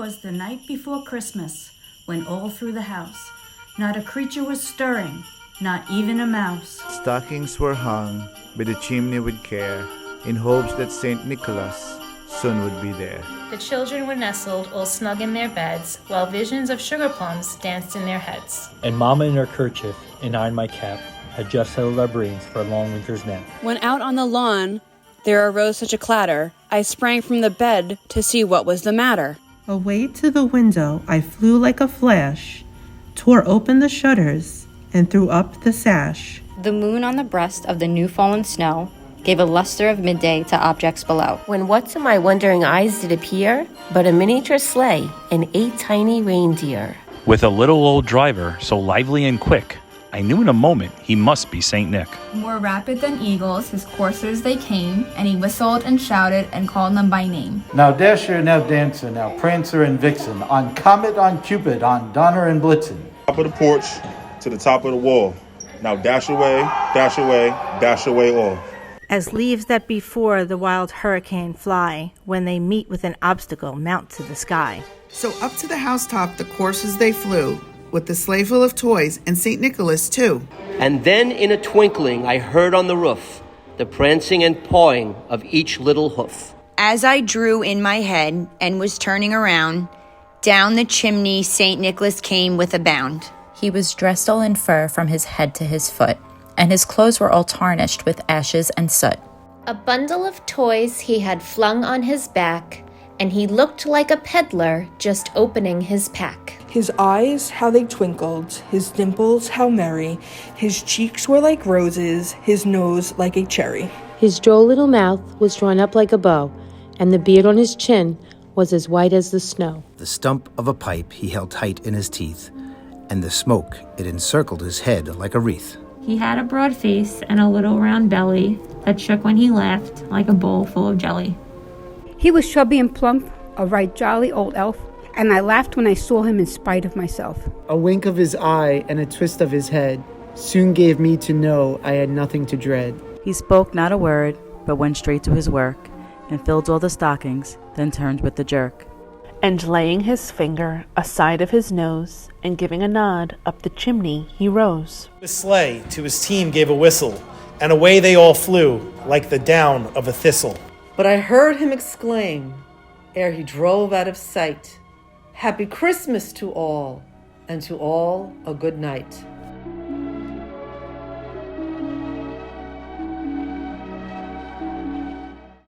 'Twas the night before Christmas, when all through the house not a creature was stirring, not even a mouse. Stockings were hung by the chimney with care, in hopes that St. Nicholas soon would be there. The children were nestled all snug in their beds, while visions of sugar plums danced in their heads. And Mama in her kerchief, and I in my cap, had just settled our brains for a long winter's nap. When out on the lawn there arose such a clatter, I sprang from the bed to see what was the matter. Away to the window I flew like a flash, tore open the shutters, and threw up the sash. The moon on the breast of the new-fallen snow gave a luster of midday to objects below. When what to my wondering eyes did appear but a miniature sleigh and 8 tiny reindeer. With a little old driver so lively and quick, I knew in a moment he must be Saint Nick. More rapid than eagles, his coursers they came, and he whistled and shouted and called them by name. Now Dasher, now Dancer, now Prancer and Vixen, on Comet, on Cupid, on Donner and Blitzen. Top of the porch to the top of the wall. Now dash away, dash away, dash away all. As leaves that before the wild hurricane fly, when they meet with an obstacle mount to the sky. So up to the housetop the coursers they flew, with the sleigh full of toys and St. Nicholas too. And then in a twinkling I heard on the roof the prancing and pawing of each little hoof. As I drew in my head and was turning around, down the chimney St. Nicholas came with a bound. He was dressed all in fur from his head to his foot, and his clothes were all tarnished with ashes and soot. A bundle of toys he had flung on his back, and he looked like a peddler just opening his pack. His eyes, how they twinkled, his dimples, how merry, his cheeks were like roses, his nose like a cherry. His droll little mouth was drawn up like a bow, and the beard on his chin was as white as the snow. The stump of a pipe he held tight in his teeth, and the smoke, it encircled his head like a wreath. He had a broad face and a little round belly that shook when he laughed like a bowl full of jelly. He was chubby and plump, a right jolly old elf, and I laughed when I saw him in spite of myself. A wink of his eye and a twist of his head soon gave me to know I had nothing to dread. He spoke not a word, but went straight to his work, and filled all the stockings, then turned with a jerk. And laying his finger aside of his nose, and giving a nod up the chimney, he rose. The sleigh to his team gave a whistle, and away they all flew, like the down of a thistle. But I heard him exclaim, ere he drove out of sight, "Happy Christmas to all, and to all a good night."